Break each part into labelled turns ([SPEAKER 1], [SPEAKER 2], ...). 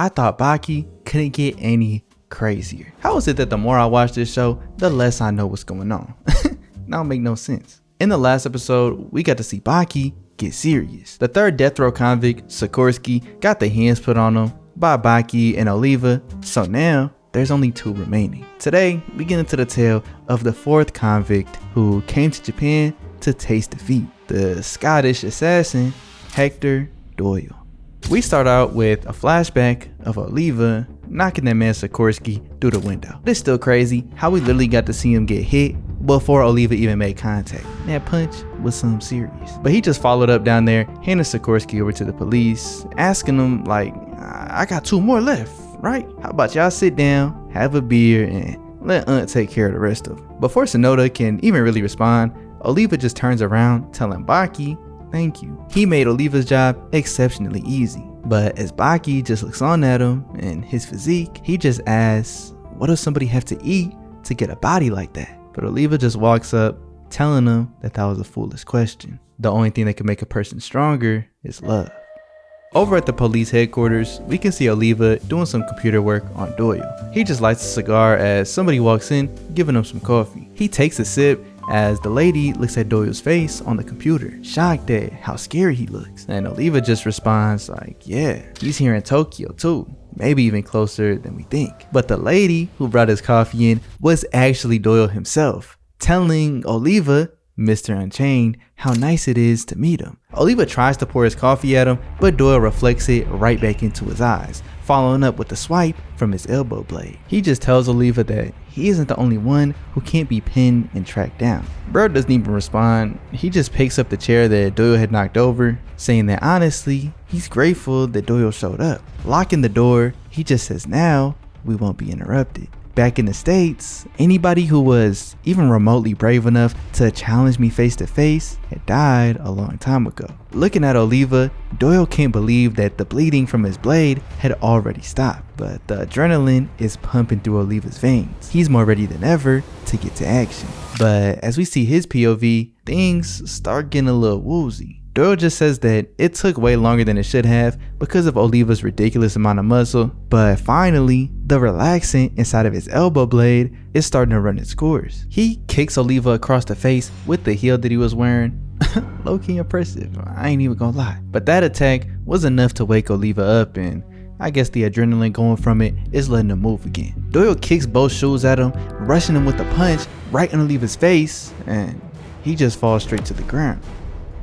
[SPEAKER 1] I thought Baki couldn't get any crazier. How is it that the more I watch this show, the less I know what's going on? That don't make no sense. In the last episode, we got to see Baki get serious. The third death row convict, Sakorski, got the hands put on him by Baki and Oliva, so now there's only 2 remaining. Today, we get into the tale of the 4th convict who came to Japan to taste defeat, the Scottish assassin, Hector Doyle. We start out with a flashback of Oliva knocking that man Sakorski through the window. It's still crazy how we literally got to see him get hit before Oliva even made contact. That punch was something serious. But he just followed up down there, handed Sakorski over to the police, asking them like, I got 2 more left, right? How about y'all sit down, have a beer, and let Aunt take care of the rest of them. Before Sonoda can even really respond, Oliva just turns around, telling Baki, thank you. He made Oliva's job exceptionally easy. But as Baki just looks on at him and his physique, he just asks, what does somebody have to eat to get a body like that? But Oliva just walks up, telling him that that was a foolish question. The only thing that can make a person stronger is love. Over at the police headquarters, we can see Oliva doing some computer work on Doyle. He just lights a cigar as somebody walks in, giving him some coffee. He takes a sip as the lady looks at Doyle's face on the computer, shocked at how scary he looks. And Oliva just responds like, yeah, he's here in Tokyo too. Maybe even closer than we think. But the lady who brought his coffee in was actually Doyle himself, telling Oliva, Mr. Unchained, how nice it is to meet him. Oliva tries to pour his coffee at him, but Doyle reflects it right back into his eyes, following up with a swipe from his elbow blade. He just tells Oliva that he isn't the only one who can't be pinned and tracked down. Bro doesn't even respond. He just picks up the chair that Doyle had knocked over, saying that honestly, he's grateful that Doyle showed up. Locking the door, he just says now we won't be interrupted. Back in the States, anybody who was even remotely brave enough to challenge me face to face had died a long time ago. Looking at Oliva, Doyle can't believe that the bleeding from his blade had already stopped, but the adrenaline is pumping through Oliva's veins. He's more ready than ever to get to action. But as we see his POV, things start getting a little woozy. Doyle just says that it took way longer than it should have because of Oliva's ridiculous amount of muscle, but finally, the relaxant inside of his elbow blade is starting to run its course. He kicks Oliva across the face with the heel that he was wearing. Low-key impressive, I ain't even gonna lie. But that attack was enough to wake Oliva up, and I guess the adrenaline going from it is letting him move again. Doyle kicks both shoes at him, rushing him with a punch right in Oliva's face, and he just falls straight to the ground.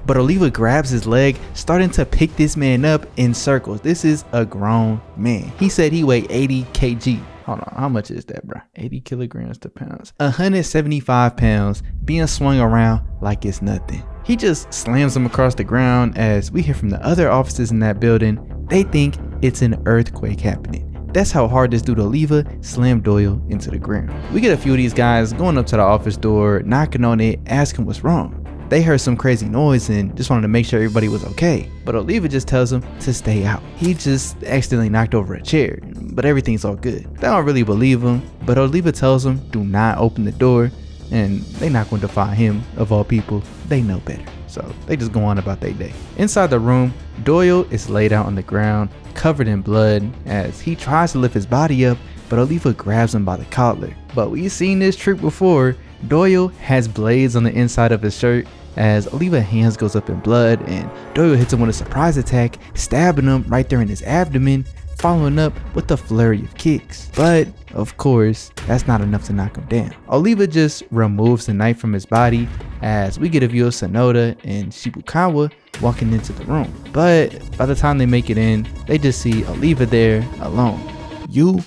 [SPEAKER 1] But Oliva grabs his leg, starting to pick this man up in circles. This is a grown man. He said he weighed 80 kg. Hold on, how much is that, bro? 80 kilograms to pounds. 175 pounds being swung around like it's nothing. He just slams him across the ground as we hear from the other officers in that building. They think it's an earthquake happening. That's how hard this dude Oliva slammed Doyle into the ground. We get a few of these guys going up to the office door, knocking on it, asking what's wrong. They heard some crazy noise and just wanted to make sure everybody was okay. But Oliva just tells them to stay out. He just accidentally knocked over a chair, but everything's all good. They don't really believe him, but Oliva tells them do not open the door, and they not going to defy him, of all people. They know better. So they just go on about their day. Inside the room, Doyle is laid out on the ground, covered in blood, as he tries to lift his body up, but Oliva grabs him by the collar. But we've seen this trick before. Doyle has blades on the inside of his shirt, as Oliva's hands goes up in blood, and Doyle hits him with a surprise attack, stabbing him right there in his abdomen, following up with a flurry of kicks. But of course, that's not enough to knock him down. Oliva just removes the knife from his body as we get a view of Sonoda and Shibukawa walking into the room. But by the time they make it in, they just see Oliva there alone. You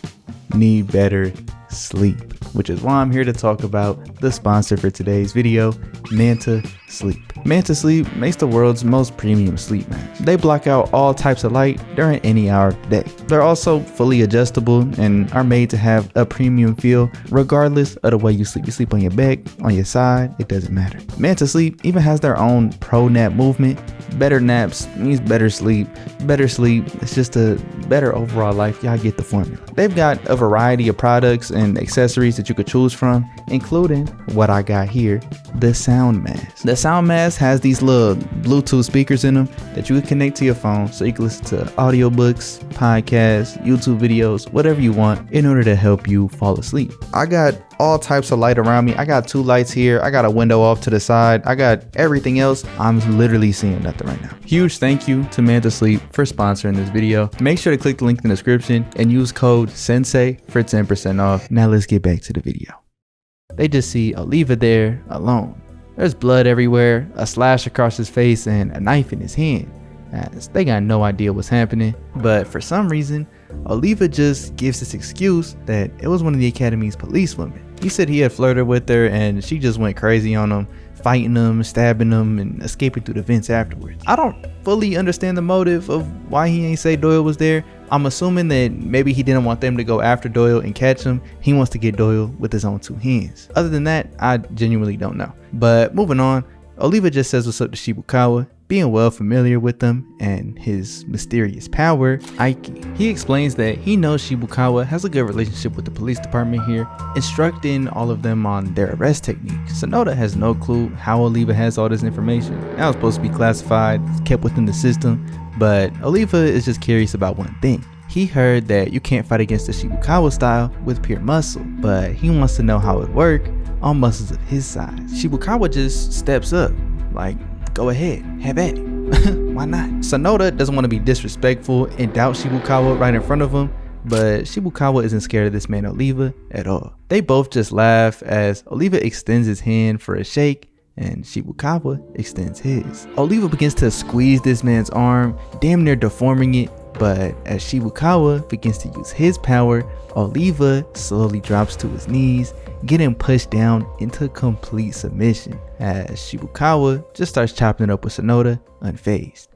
[SPEAKER 1] need better sleep, which is why I'm here to talk about the sponsor for today's video, Manta Sleep. Manta Sleep makes the world's most premium sleep mask. They block out all types of light during any hour of the day. They're also fully adjustable and are made to have a premium feel regardless of the way you sleep. You sleep on your back, on your side, it doesn't matter. Manta Sleep even has their own pro nap movement. Better naps means better sleep. Better sleep, it's just a better overall life. Y'all get the formula. They've got a variety of products and accessories that you could choose from, including what I got here, the sound mask. The sound mask has these little Bluetooth speakers in them that you can connect to your phone so you can listen to audiobooks, podcasts, YouTube videos, whatever you want in order to help you fall asleep. I got all types of light around me. I got 2 lights here. I got a window off to the side. I got everything else. I'm literally seeing nothing right now. Huge thank you to Manta Sleep for sponsoring this video. Make sure to click the link in the description and use code CENSAY for 10% off. Now let's get back to the video. They just see Oliva there alone. There's blood everywhere, a slash across his face, and a knife in his hand. As they got no idea what's happening, but for some reason, Oliva just gives this excuse that it was one of the academy's policewomen. He said he had flirted with her and she just went crazy on him, fighting him, stabbing him, and escaping through the vents afterwards. I don't fully understand the motive of why he ain't say Doyle was there. I'm assuming that maybe he didn't want them to go after Doyle and catch him. He wants to get Doyle with his own 2 hands. Other than that, I genuinely don't know. But moving on, Oliva just says what's up to Shibukawa, being well familiar with them and his mysterious power, Aiki. He explains that he knows Shibukawa has a good relationship with the police department here, instructing all of them on their arrest technique. Sonoda has no clue how Oliva has all this information. Now it's supposed to be classified, kept within the system, but Oliva is just curious about one thing. He heard that you can't fight against the Shibukawa style with pure muscle, but he wants to know how it works on muscles of his size. Shibukawa just steps up, like, go ahead, have at it. Why not? Sonoda doesn't want to be disrespectful and doubt Shibukawa right in front of him, but Shibukawa isn't scared of this man Oliva at all. They both just laugh as Oliva extends his hand for a shake and Shibukawa extends his. Oliva begins to squeeze this man's arm, damn near deforming it, but as Shibukawa begins to use his power, Oliva slowly drops to his knees, getting pushed down into complete submission as Shibukawa just starts chopping it up with Sonoda unfazed.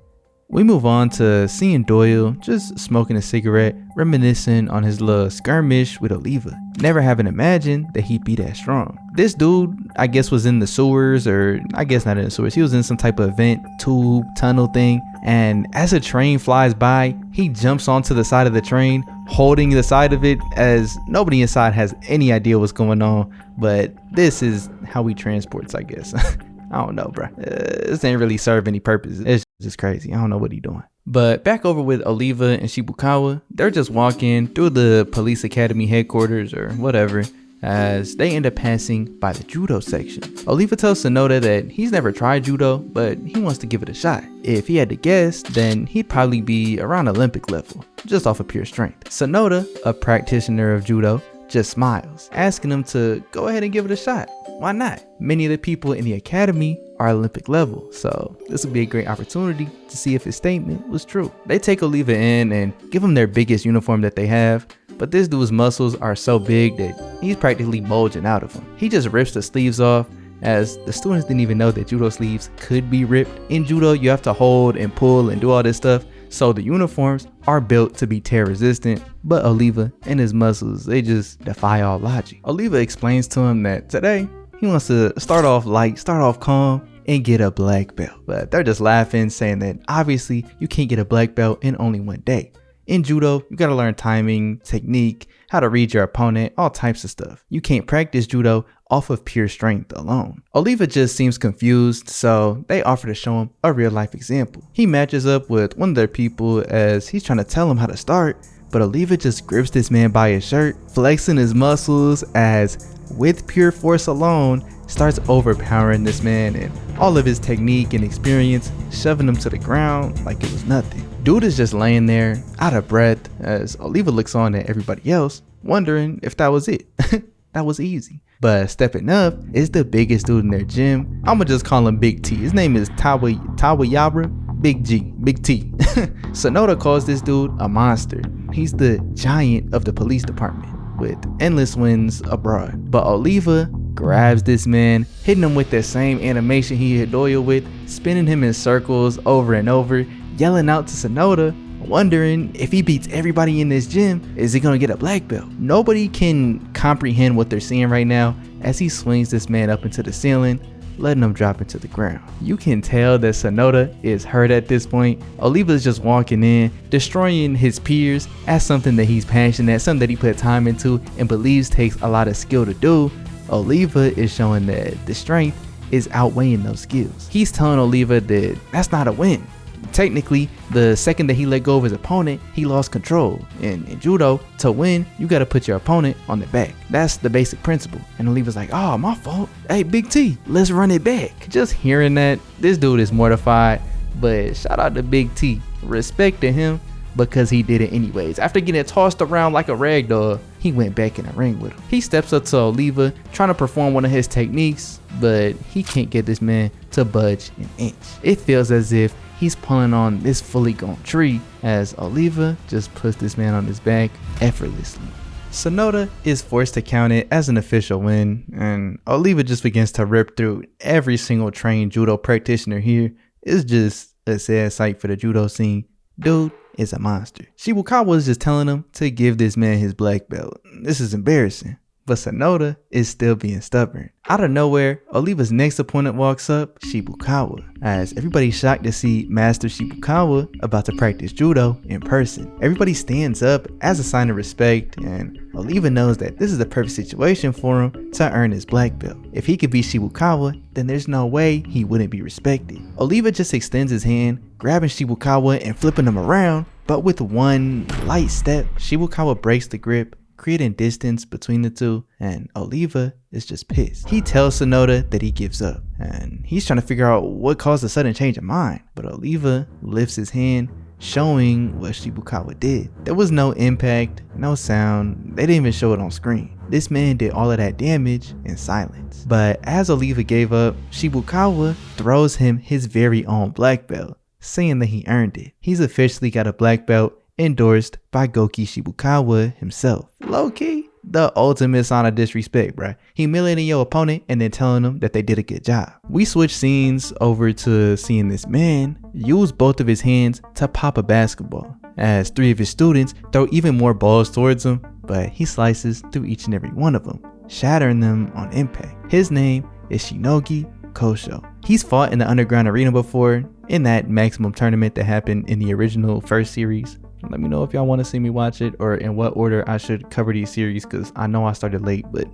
[SPEAKER 1] We move on to seeing Doyle just smoking a cigarette, reminiscing on his little skirmish with Oliva, never having imagined that he'd be that strong. This dude, I guess, was in the sewers, or I guess not in the sewers, he was in some type of vent, tube, tunnel thing, and as a train flies by, he jumps onto the side of the train, holding the side of it as nobody inside has any idea what's going on, but this is how he transports, I guess. I don't know, bro. This ain't really serve any purpose. It's just crazy. I don't know what he doing. But back over with Oliva and Shibukawa, they're just walking through the police academy headquarters or whatever as they end up passing by the judo section. Oliva tells Sonoda that he's never tried judo, but he wants to give it a shot. If he had to guess, then he'd probably be around Olympic level, just off of pure strength. Sonoda, a practitioner of judo, just smiles, asking him to go ahead and give it a shot. Why not? Many of the people in the academy are Olympic level, so this would be a great opportunity to see if his statement was true. They take Oliva in and give him their biggest uniform that they have, but this dude's muscles are so big that he's practically bulging out of them. He just rips the sleeves off, as the students didn't even know that judo sleeves could be ripped. In judo, you have to hold and pull and do all this stuff, so the uniforms are built to be tear resistant, but Oliva and his muscles, they just defy all logic. Oliva explains to him that today, he wants to start off light, start off calm, and get a black belt. But they're just laughing, saying that obviously you can't get a black belt in only one day. In judo, you gotta learn timing, technique, how to read your opponent, all types of stuff. You can't practice judo off of pure strength alone. Oliva just seems confused, so they offer to show him a real life example. He matches up with one of their people as he's trying to tell him how to start, but Oliva just grips this man by his shirt, flexing his muscles as with pure force alone starts overpowering this man and all of his technique and experience, shoving him to the ground like it was nothing. Dude is just laying there out of breath as Oliva looks on at everybody else, wondering if that was it. That was easy. But stepping up is the biggest dude in their gym. I'ma just call him Big T. His name is Tawayabra Big G, Big T. Sonoda calls this dude a monster. He's the giant of the police department with endless wins abroad. But Oliva grabs this man, hitting him with that same animation he hit Doyle with, spinning him in circles over and over, yelling out to Sonoda, wondering if he beats everybody in this gym, is he gonna get a black belt? Nobody can comprehend what they're seeing right now as he swings this man up into the ceiling, letting him drop into the ground. You can tell that Sonoda is hurt at this point. Oliva is just walking in, destroying his peers as something that he's passionate at, something that he put time into and believes takes a lot of skill to do. Oliva is showing that the strength is outweighing those skills. He's telling Oliva that that's not a win. Technically, the second that he let go of his opponent, he lost control. In judo, to win, you gotta put your opponent on the back. That's the basic principle. And Oliva's like, oh, my fault. Hey, Big T, let's run it back. Just hearing that, this dude is mortified, but shout out to Big T. Respect to him because he did it anyways. After getting tossed around like a rag doll, he went back in the ring with him. He steps up to Oliva, trying to perform one of his techniques, but he can't get this man to budge an inch. It feels as if he's pulling on this fully grown tree as Oliva just puts this man on his back effortlessly. Sonoda is forced to count it as an official win, and Oliva just begins to rip through every single trained judo practitioner here. It's just a sad sight for the judo scene. Dude is a monster. Shibukawa is just telling him to give this man his black belt. This is embarrassing. But Sonoda is still being stubborn. Out of nowhere, Oliva's next opponent walks up, Shibukawa, as everybody's shocked to see Master Shibukawa about to practice judo in person. Everybody stands up as a sign of respect, and Oliva knows that this is the perfect situation for him to earn his black belt. If he could beat Shibukawa, then there's no way he wouldn't be respected. Oliva just extends his hand, grabbing Shibukawa and flipping him around, but with one light step, Shibukawa breaks the grip, creating distance between the two, and Oliva is just pissed. He tells Sonoda that he gives up, and he's trying to figure out what caused the sudden change of mind, but Oliva lifts his hand, showing what Shibukawa did. There was no impact, no sound, they didn't even show it on screen. This man did all of that damage in silence. But as Oliva gave up, Shibukawa throws him his very own black belt, saying that he earned it. He's officially got a black belt endorsed by Goki Shibukawa himself. Low-key, the ultimate sign of disrespect, bruh. Humiliating your opponent and then telling them that they did a good job. We switch scenes over to seeing this man use both of his hands to pop a basketball, as three of his students throw even more balls towards him, but he slices through each and every one of them, shattering them on impact. His name is Shinogi Kosho. He's fought in the underground arena before, in that maximum tournament that happened in the original first series. Let me know if y'all want to see me watch it or in what order I should cover these series, because I know I started late, but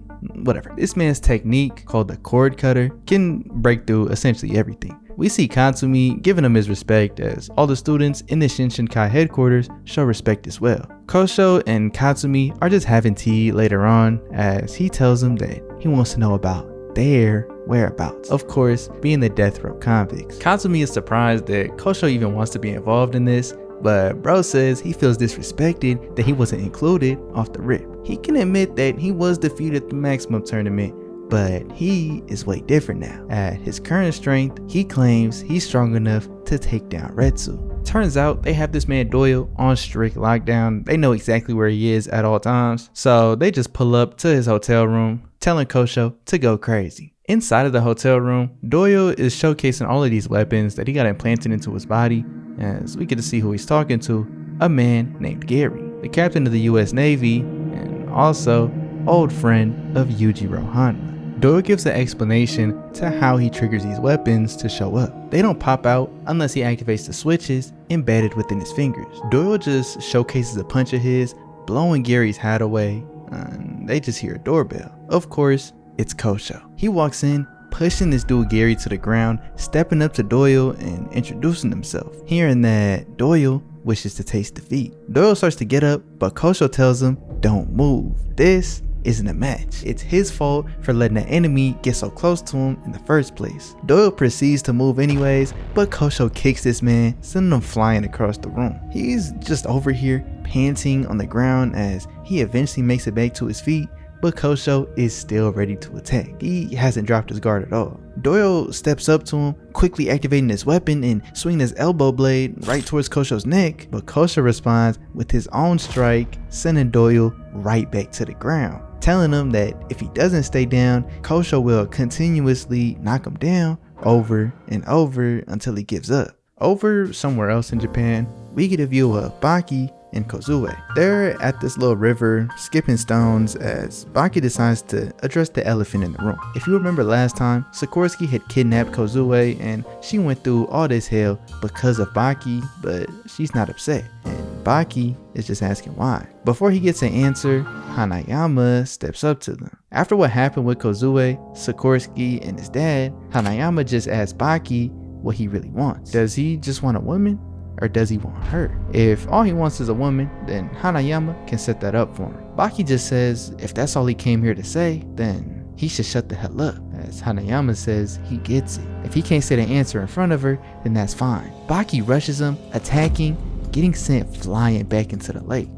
[SPEAKER 1] whatever. This man's technique, called the cord cutter, can break through essentially everything. We see Katsumi giving him his respect, as all the students in the Shinshinkai headquarters show respect as well. Kosho and Katsumi are just having tea later on, as he tells them that he wants to know about their whereabouts. Of course, being the death row convicts. Katsumi is surprised that Kosho even wants to be involved in this, but bro says he feels disrespected that he wasn't included off the rip. He can admit that he was defeated at the maximum tournament, but he is way different now. At his current strength, he claims he's strong enough to take down Retsu. Turns out they have this man Doyle on strict lockdown. They know exactly where he is at all times, so they just pull up to his hotel room, telling Kosho to go crazy. Inside of the hotel room, Doyle is showcasing all of these weapons that he got implanted into his body, as we get to see who he's talking to, a man named Gary, the captain of the US Navy, and also old friend of Yujiro Hanma. Doyle gives an explanation to how he triggers these weapons to show up. They don't pop out unless he activates the switches embedded within his fingers. Doyle just showcases a punch of his, blowing Gary's hat away, and they just hear a doorbell. Of course, it's Kosho. He walks in, pushing this dude Gary to the ground, stepping up to Doyle and introducing himself. Hearing that Doyle wishes to taste defeat, Doyle starts to get up, but Kosho tells him, don't move. This isn't a match. It's his fault for letting the enemy get so close to him in the first place. Doyle proceeds to move anyways, but Kosho kicks this man, sending him flying across the room. He's just over here panting on the ground as he eventually makes it back to his feet, but Kosho is still ready to attack. He hasn't dropped his guard at all. Doyle steps up to him, quickly activating his weapon and swinging his elbow blade right towards Kosho's neck, but Kosho responds with his own strike, sending Doyle right back to the ground, telling him that if he doesn't stay down, Kosho will continuously knock him down over and over until he gives up. Over somewhere else in Japan, we get a view of Baki and Kozue. They're at this little river, skipping stones as Baki decides to address the elephant in the room. If you remember last time, Sakorski had kidnapped Kozue and she went through all this hell because of Baki, but she's not upset. And Baki is just asking why. Before he gets an answer, Hanayama steps up to them. After what happened with Kozue, Sakorski, and his dad, Hanayama just asks Baki what he really wants. Does he just want a woman? Or does he want her? If all he wants is a woman, then Hanayama can set that up for him. Baki just says if that's all he came here to say, then he should shut the hell up, as Hanayama says he gets it. If he can't say the answer in front of her, then that's fine. Baki rushes him, attacking, getting sent flying back into the lake.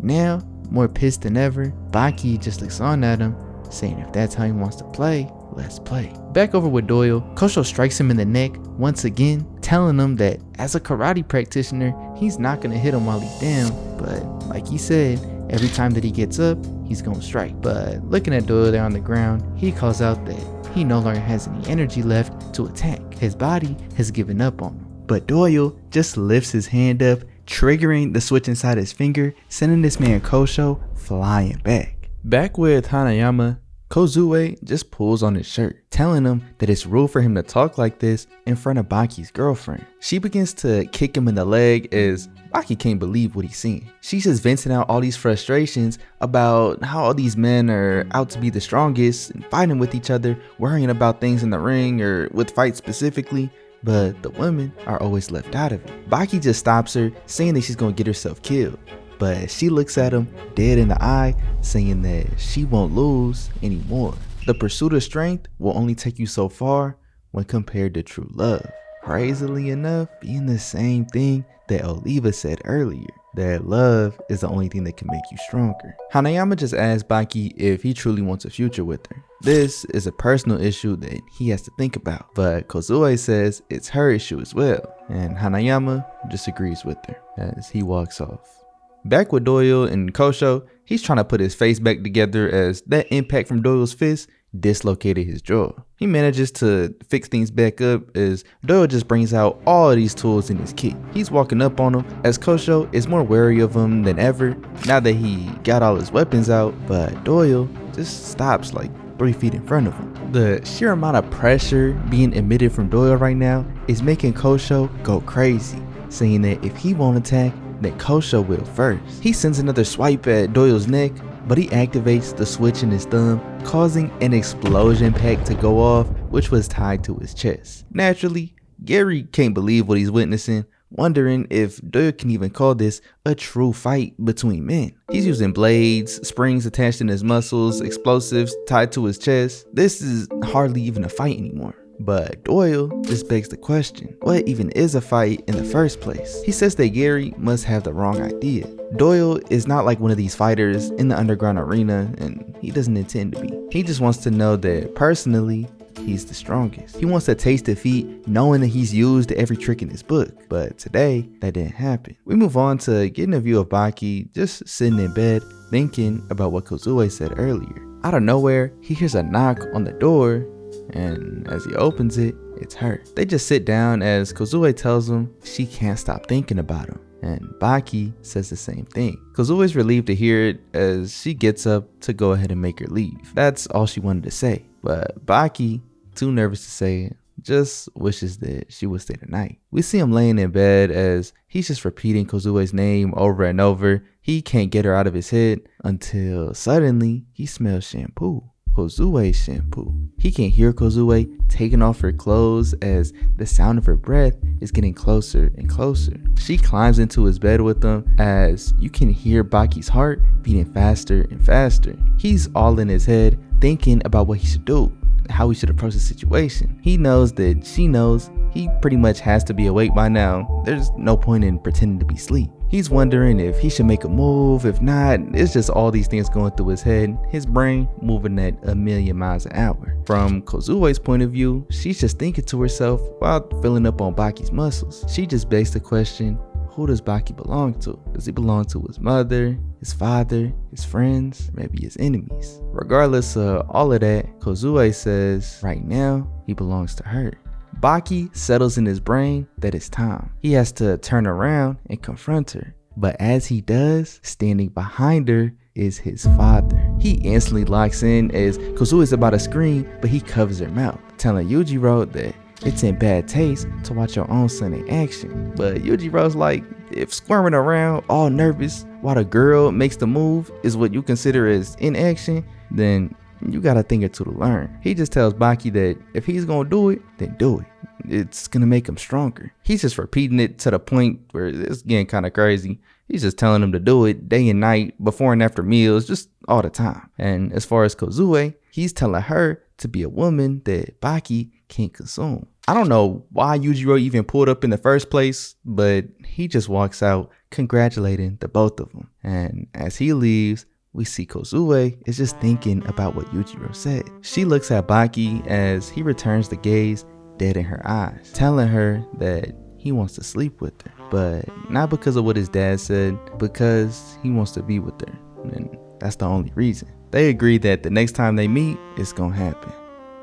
[SPEAKER 1] Now, more pissed than ever, Baki just looks on at him, saying if that's how he wants to play, let's play. Back over with Doyle, Kosho strikes him in the neck once again, telling him that as a karate practitioner, he's not gonna hit him while he's down, but like he said, every time that he gets up, he's gonna strike. But looking at Doyle there on the ground, he calls out that he no longer has any energy left to attack. His body has given up on him. But Doyle just lifts his hand up, triggering the switch inside his finger, sending this man Kosho flying back. Back with Hanayama, Kozue just pulls on his shirt, telling him that it's rude for him to talk like this in front of Baki's girlfriend. She begins to kick him in the leg as Baki can't believe what he's seeing. She's just venting out all these frustrations about how all these men are out to be the strongest and fighting with each other, worrying about things in the ring or with fights specifically, but the women are always left out of it. Baki just stops her, saying that she's gonna get herself killed. But she looks at him dead in the eye, saying that she won't lose anymore. The pursuit of strength will only take you so far when compared to true love. Crazily enough, being the same thing that Oliva said earlier, that love is the only thing that can make you stronger. Hanayama just asked Baki if he truly wants a future with her. This is a personal issue that he has to think about, but Kozue says it's her issue as well, and Hanayama disagrees with her as he walks off. Back with Doyle and Kosho, he's trying to put his face back together as that impact from Doyle's fist dislocated his jaw. He manages to fix things back up as Doyle just brings out all of these tools in his kit. He's walking up on him as Kosho is more wary of him than ever now that he got all his weapons out, but Doyle just stops like 3 feet in front of him. The sheer amount of pressure being emitted from Doyle right now is making Kosho go crazy, saying that if he won't attack, then Kosho will first. He sends another swipe at Doyle's neck, but he activates the switch in his thumb, causing an explosion pack to go off, which was tied to his chest. Naturally, Gary can't believe what he's witnessing, wondering if Doyle can even call this a true fight between men. He's using blades, springs attached in his muscles, explosives tied to his chest. This is hardly even a fight anymore. But Doyle just begs the question, what even is a fight in the first place? He says that Gary must have the wrong idea. Doyle is not like one of these fighters in the underground arena, and he doesn't intend to be. He just wants to know that personally, he's the strongest. He wants to taste defeat knowing that he's used every trick in his book, but today that didn't happen. We move on to getting a view of Baki just sitting in bed thinking about what Kozue said earlier. Out of nowhere, he hears a knock on the door, and as he opens it, it's her. They just sit down as Kozue tells him she can't stop thinking about him, and Baki says the same thing. Kozue is relieved to hear it as she gets up to go ahead and make her leave. That's all she wanted to say, but Baki, too nervous to say it, just wishes that she would stay the night. We see him laying in bed as he's just repeating Kozue's name over and over. He can't get her out of his head until suddenly he smells shampoo. Kozue's shampoo. He can hear Kozue taking off her clothes as the sound of her breath is getting closer and closer. She climbs into his bed with him as you can hear Baki's heart beating faster and faster. He's all in his head thinking about what he should do, how he should approach the situation. He knows that she knows he pretty much has to be awake by now. There's no point in pretending to be asleep. He's wondering if he should make a move. If not, it's just all these things going through his head, his brain moving at 1,000,000 miles an hour. From Kozue's point of view, she's just thinking to herself while filling up on Baki's muscles. She just begs the question, who does Baki belong to? Does he belong to his mother, his father, his friends, or maybe his enemies? Regardless of all of that, Kozue says right now he belongs to her. Baki settles in his brain that it's time. He has to turn around and confront her. But as he does, standing behind her is his father. He instantly locks in as Kozue is about to scream, but he covers her mouth, telling Yujiro that it's in bad taste to watch your own son in action. But Yujiro's like, if squirming around all nervous while the girl makes the move is what you consider as inaction, then you got a thing or two to learn. He just tells Baki that if he's gonna do it, then do it. It's gonna make him stronger. He's just repeating it to the point where it's getting kind of crazy. He's just telling him to do it day and night, before and after meals, just all the time. And as far as Kozue, he's telling her to be a woman that Baki can't consume. I don't know why Yujiro even pulled up in the first place, but he just walks out congratulating the both of them. And as he leaves, we see Kozue is just thinking about what Yujiro said. She looks at Baki as he returns the gaze dead in her eyes, telling her that he wants to sleep with her, but not because of what his dad said, because he wants to be with her, and that's the only reason. They agree that the next time they meet, it's gonna happen.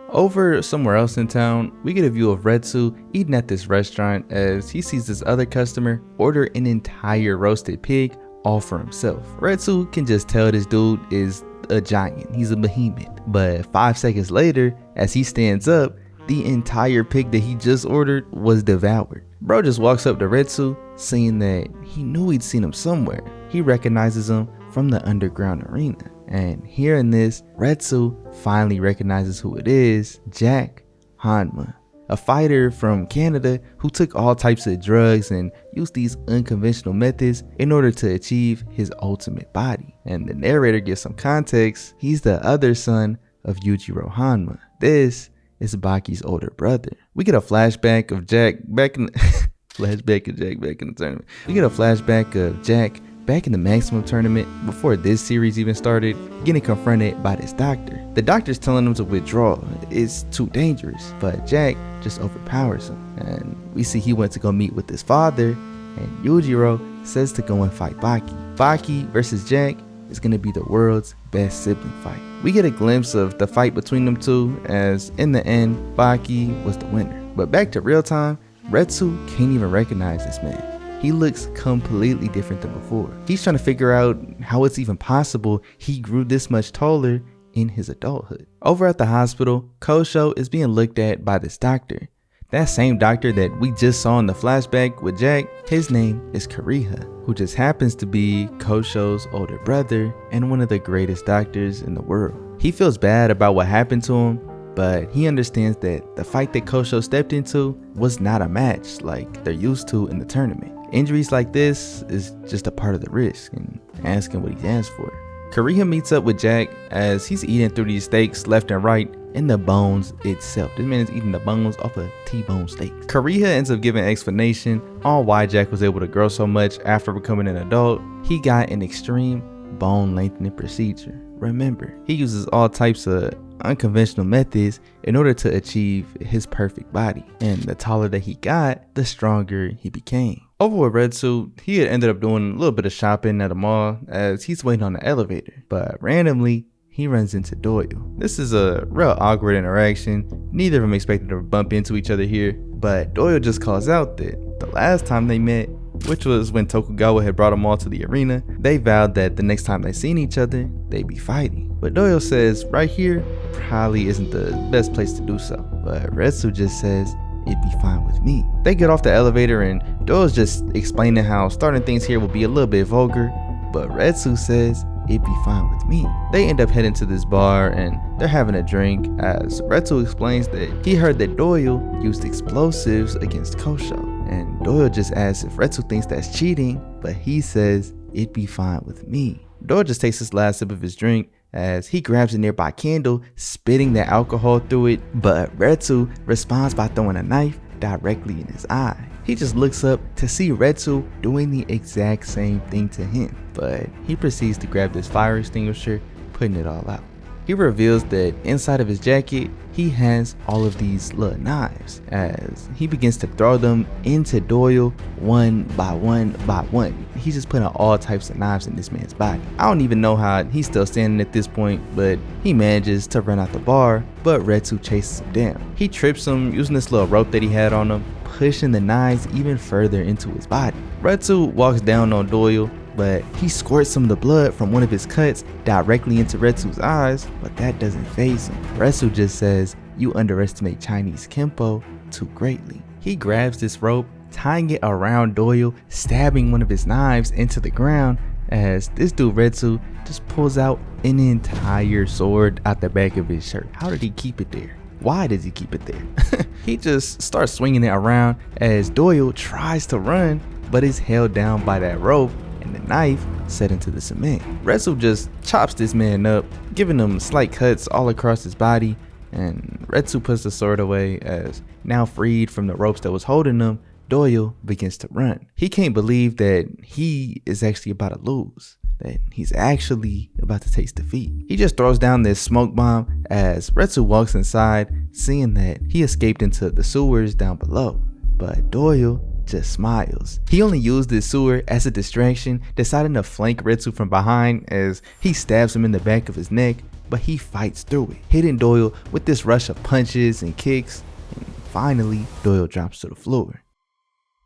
[SPEAKER 1] Over somewhere else in town, we get a view of Retsu eating at this restaurant as he sees this other customer order an entire roasted pig all for himself. Retsu can just tell this dude is a giant, he's a behemoth, but 5 seconds later, as he stands up, the entire pig that he just ordered was devoured. Bro just walks up to Retsu, saying that he knew he'd seen him somewhere. He recognizes him from the underground arena. And hearing this, Retsu finally recognizes who it is, Jack Hanma, a fighter from Canada who took all types of drugs and used these unconventional methods in order to achieve his ultimate body. And the narrator gives some context. He's the other son of Yujiro Hanma. This is Baki's older brother. We get a flashback of Jack back in the tournament. We get a flashback of Jack back in the Maximum tournament before this series even started, getting confronted by this doctor. The doctor's telling him to withdraw. It's too dangerous, but Jack just overpowers him. And we see he went to go meet with his father, and Yujiro says to go and fight Baki. Baki versus Jack is going to be the world's best sibling fight. We get a glimpse of the fight between them two, as in the end, Baki was the winner. But back to real time, Retsu can't even recognize this man. He looks completely different than before. He's trying to figure out how it's even possible he grew this much taller in his adulthood. Over at the hospital, Kosho is being looked at by this doctor. That same doctor that we just saw in the flashback with Jack, his name is Kariha, who just happens to be Kosho's older brother and one of the greatest doctors in the world. He feels bad about what happened to him, but he understands that the fight that Kosho stepped into was not a match like they're used to in the tournament. Injuries like this is just a part of the risk, and asking what he stands for. Kariha meets up with Jack as he's eating through these steaks left and right and the bones itself. This man is eating the bones off a T-bone steak. Kariha ends up giving an explanation on why Jack was able to grow so much after becoming an adult. He got an extreme bone lengthening procedure. Remember, he uses all types of unconventional methods in order to achieve his perfect body, and the taller that he got, the stronger he became. Over with Retsu, he had ended up doing a little bit of shopping at a mall as he's waiting on the elevator, but randomly he runs into Doyle. This is a real awkward interaction. Neither of them expected to bump into each other here, but Doyle just calls out that the last time they met, which was when Tokugawa had brought them all to the arena, they vowed that the next time they seen each other, they'd be fighting. But Doyle says right here probably isn't the best place to do so, but Retsu just says it'd be fine with me. They get off the elevator and Doyle's just explaining how starting things here will be a little bit vulgar, but Retsu says it'd be fine with me. They end up heading to this bar and they're having a drink as Retsu explains that he heard that Doyle used explosives against Kosho, and Doyle just asks if Retsu thinks that's cheating, but he says it'd be fine with me. Doyle just takes his last sip of his drink as he grabs a nearby candle, spitting the alcohol through it, but Retsu responds by throwing a knife directly in his eye. He just looks up to see Retsu doing the exact same thing to him, but he proceeds to grab this fire extinguisher, putting it all out. He reveals that inside of his jacket, he has all of these little knives as he begins to throw them into Doyle one by one by one. He's just putting all types of knives in this man's body. I don't even know how he's still standing at this point, but he manages to run out the bar, but Retsu chases him down. He trips him using this little rope that he had on him, pushing the knives even further into his body. Retsu walks down on Doyle, but he squirts some of the blood from one of his cuts directly into Retsu's eyes, but that doesn't faze him. Retsu just says, "You underestimate Chinese Kenpo too greatly." He grabs this rope, tying it around Doyle, stabbing one of his knives into the ground, as this dude Retsu just pulls out an entire sword out the back of his shirt. How did he keep it there? Why does he keep it there? He just starts swinging it around as Doyle tries to run, but is held down by that rope and the knife set into the cement. Retsu just chops this man up, giving him slight cuts all across his body, and Retsu puts the sword away as, now freed from the ropes that was holding him, Doyle begins to run. He can't believe that he is actually about to lose, that he's actually about to taste defeat. He just throws down this smoke bomb as Retsu walks inside, seeing that he escaped into the sewers down below. But Doyle just smiles. He only used this sewer as a distraction, deciding to flank Retsu from behind as he stabs him in the back of his neck, but he fights through it, hitting Doyle with this rush of punches and kicks, and finally Doyle drops to the floor.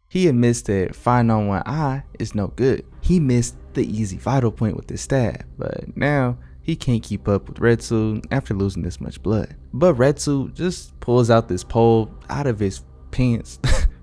[SPEAKER 1] He admits that fighting on one eye is no good. He missed the easy vital point with his stab, but now he can't keep up with Retsu after losing this much blood. But Retsu just pulls out this pole out of his pants.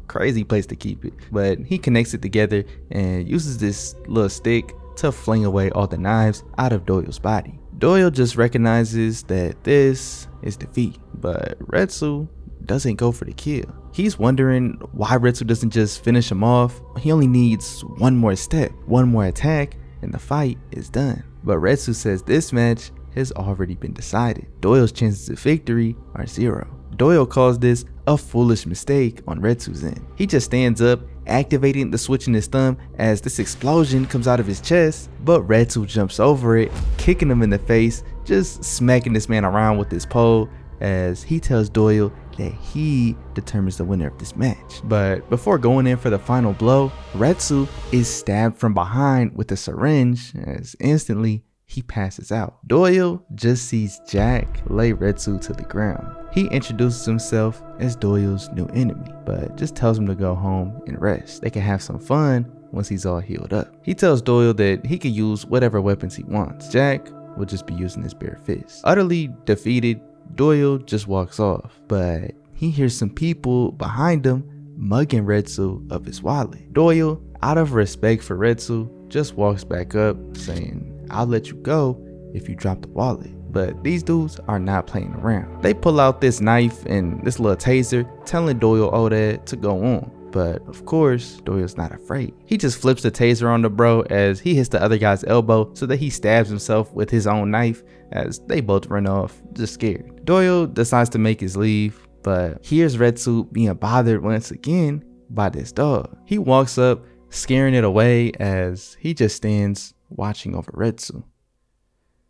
[SPEAKER 1] Crazy place to keep it, but he connects it together and uses this little stick to fling away all the knives out of Doyle's body. Doyle just recognizes that this is defeat, but Retsu doesn't go for the kill. He's wondering why Retsu doesn't just finish him off. He only needs one more step, one more attack, and the fight is done. But Retsu says this match has already been decided. Doyle's chances of victory are 0. Doyle calls this a foolish mistake on Retsu's end. He just stands up, activating the switch in his thumb as this explosion comes out of his chest, but Retsu jumps over it, kicking him in the face, just smacking this man around with his pole as he tells Doyle that he determines the winner of this match. But before going in for the final blow, Retsu is stabbed from behind with a syringe as instantly he passes out. Doyle just sees Jack lay Retsu to the ground. He introduces himself as Doyle's new enemy, but just tells him to go home and rest. They can have some fun once he's all healed up. He tells Doyle that he can use whatever weapons he wants. Jack will just be using his bare fist. Utterly defeated, Doyle just walks off, but he hears some people behind him mugging Retsu of his wallet. Doyle, out of respect for Retsu, just walks back up saying, "I'll let you go if you drop the wallet." But these dudes are not playing around. They pull out this knife and this little taser, telling Doyle all that to go on. But of course, Doyle's not afraid. He just flips the taser on the bro as he hits the other guy's elbow so that he stabs himself with his own knife as they both run off, just scared. Doyle decides to make his leave, but hears Retsu being bothered once again by this dog. He walks up, scaring it away as he just stands watching over Retsu.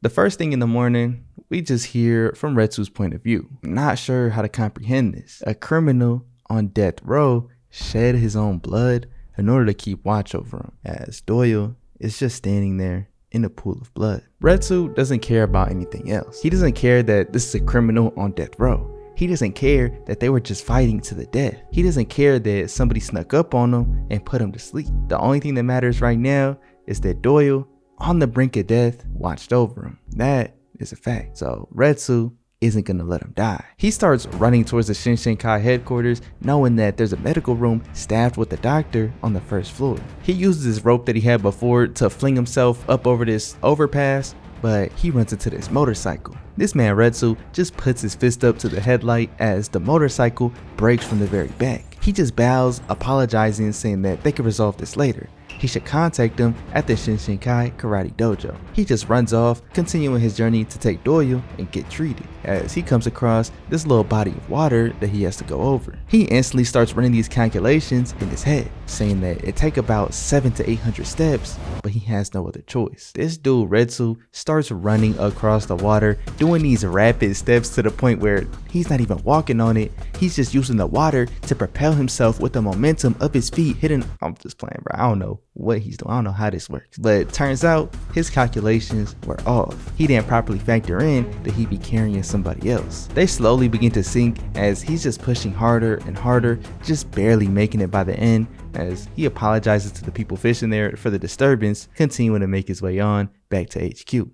[SPEAKER 1] The first thing in the morning, we just hear from Retsu's point of view. Not sure how to comprehend this. A criminal on death row shed his own blood in order to keep watch over him, as Doyle is just standing there in a pool of blood. Retsu doesn't care about anything else. He doesn't care that this is a criminal on death row. He doesn't care that they were just fighting to the death. He doesn't care that somebody snuck up on him and put him to sleep. The only thing that matters right now is that Doyle, on the brink of death, watched over him. That is a fact. So Retsu isn't gonna let him die. He starts running towards the Shinshinkai headquarters, knowing that there's a medical room staffed with a doctor on the first floor. He uses his rope that he had before to fling himself up over this overpass, but he runs into this motorcycle. This man Retsu just puts his fist up to the headlight as the motorcycle breaks from the very back. He just bows, apologizing, saying that they can resolve this later. He should contact them at the Shinshinkai Karate Dojo. He just runs off, continuing his journey to take Doyle and get treated, as he comes across this little body of water that he has to go over. He instantly starts running these calculations in his head, saying that it take about 700 to 800 steps, but he has no other choice. This dude Retsu starts running across the water, doing these rapid steps to the point where he's not even walking on it. He's just using the water to propel himself with the momentum of his feet hitting. I'm just playing, bro. I don't know what he's doing. I don't know how this works, but it turns out his calculations were off. He didn't properly factor in that he'd be carrying somebody else. They slowly begin to sink as he's just pushing harder and harder, just barely making it by the end, as he apologizes to the people fishing there for the disturbance, continuing to make his way on back to HQ.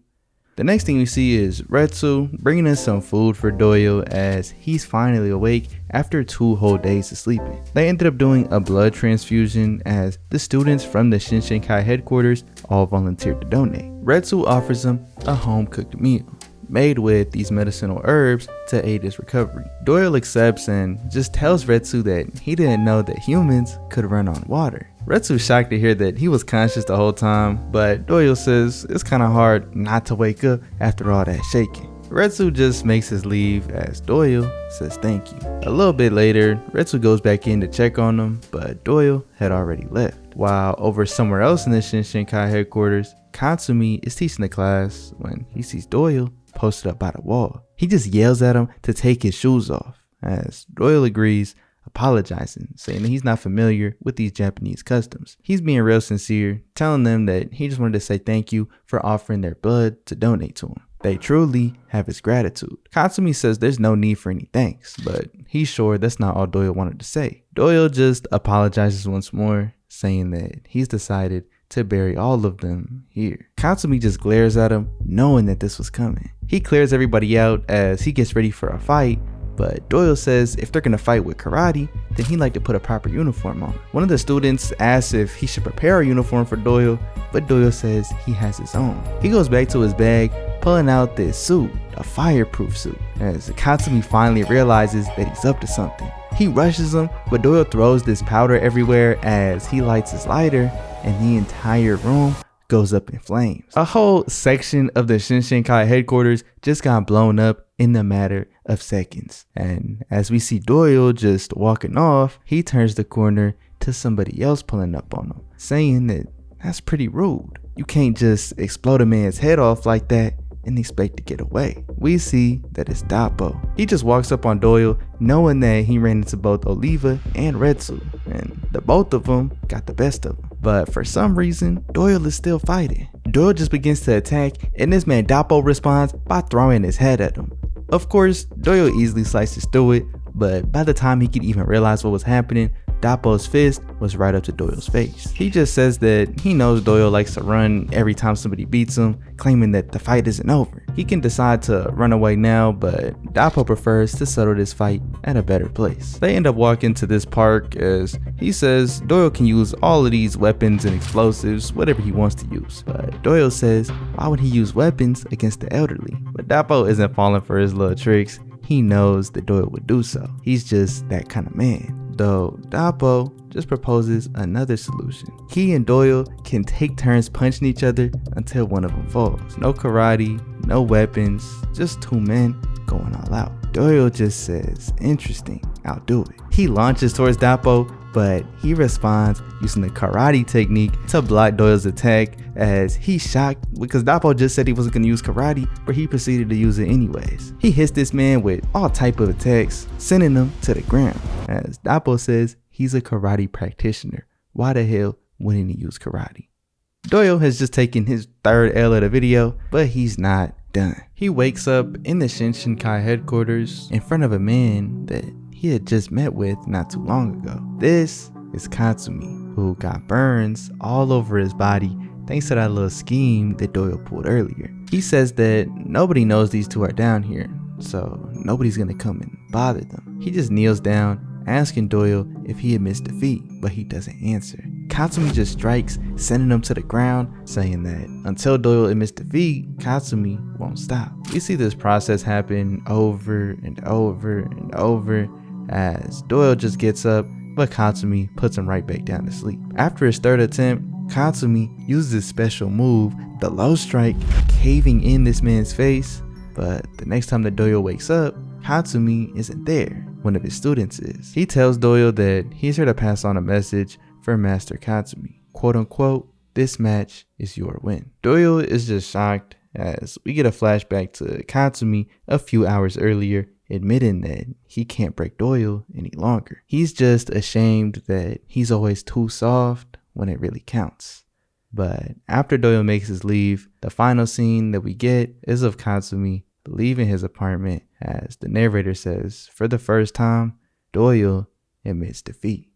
[SPEAKER 1] The next thing we see is Retsu bringing us some food for Doyle as he's finally awake after 2 whole days of sleeping. They ended up doing a blood transfusion as the students from the Shinshinkai headquarters all volunteered to donate. Retsu offers him a home-cooked meal made with these medicinal herbs to aid his recovery. Doyle accepts and just tells Retsu that he didn't know that humans could run on water. Retsu's shocked to hear that he was conscious the whole time, but Doyle says it's kind of hard not to wake up after all that shaking. Retsu just makes his leave as Doyle says thank you. A little bit later, Retsu goes back in to check on him, but Doyle had already left. While over somewhere else in the Shinshinkai headquarters, Katsumi is teaching the class when he sees Doyle posted up by the wall. He just yells at him to take his shoes off, as Doyle agrees, apologizing, saying that he's not familiar with these Japanese customs. He's being real sincere, telling them that he just wanted to say thank you for offering their blood to donate to him. They truly have his gratitude. Katsumi says there's no need for any thanks, but he's sure that's not all Doyle wanted to say. Doyle just apologizes once more, saying that he's decided to bury all of them here. Katsumi just glares at him, knowing that this was coming. He clears everybody out as he gets ready for a fight, but Doyle says if they're gonna fight with karate, then he'd like to put a proper uniform on. One of the students asks if he should prepare a uniform for Doyle, but Doyle says he has his own. He goes back to his bag, pulling out this suit, a fireproof suit, as Katsumi finally realizes that he's up to something. He rushes him, but Doyle throws this powder everywhere as he lights his lighter, and the entire room goes up in flames. A whole section of the Shinshinkai headquarters just got blown up in the matter of seconds. And as we see Doyle just walking off, he turns the corner to somebody else pulling up on him, saying that that's pretty rude. You can't just explode a man's head off like that and expect to get away. We see that it's Doppo. He just walks up on Doyle, knowing that he ran into both Oliva and Retsu, and the both of them got the best of him. But for some reason, Doyle is still fighting. Doyle just begins to attack, and this man Doppo responds by throwing his head at him. Of course, Doyle easily slices through it, but by the time he could even realize what was happening, Doppo's fist was right up to Doyle's face. He just says that he knows Doyle likes to run every time somebody beats him, claiming that the fight isn't over. He can decide to run away now, but Doppo prefers to settle this fight at a better place. They end up walking to this park as he says Doyle can use all of these weapons and explosives, whatever he wants to use. But Doyle says, why would he use weapons against the elderly? But Doppo isn't falling for his little tricks. He knows that Doyle would do so. He's just that kind of man. Though Doppo just proposes another solution. He and Doyle can take turns punching each other until one of them falls. No karate, no weapons, just 2 men going all out. Doyle just says, interesting, I'll do it. He launches towards Doppo, but he responds using the karate technique to block Doyle's attack as he's shocked because Doppo just said he wasn't going to use karate, but he proceeded to use it anyways. He hits this man with all type of attacks, sending him to the ground. As Doppo says he's a karate practitioner. Why the hell wouldn't he use karate? Doyle has just taken his 3rd L of the video, but he's not done. He wakes up in the Shinshinkai headquarters in front of a man that he had just met with not too long ago. This is Katsumi, who got burns all over his body thanks to that little scheme that Doyle pulled earlier. He says that nobody knows these two are down here, so nobody's gonna come and bother them. He just kneels down, asking Doyle if he had missed defeat, but he doesn't answer. Katsumi just strikes, sending him to the ground, saying that until Doyle admits defeat, Katsumi won't stop. We see this process happen over and over and over as Doyle just gets up, but Katsumi puts him right back down to sleep. After his 3rd attempt, Katsumi uses his special move, the low strike, caving in this man's face, but the next time that Doyle wakes up, Katsumi isn't there. One of his students is. He tells Doyle that he's here to pass on a message for Master Katsumi. Quote unquote, this match is your win. Doyle is just shocked as we get a flashback to Katsumi a few hours earlier, admitting that he can't break Doyle any longer. He's just ashamed that he's always too soft when it really counts. But after Doyle makes his leave, the final scene that we get is of Katsumi leaving his apartment as the narrator says, for the first time, Doyle admits defeat.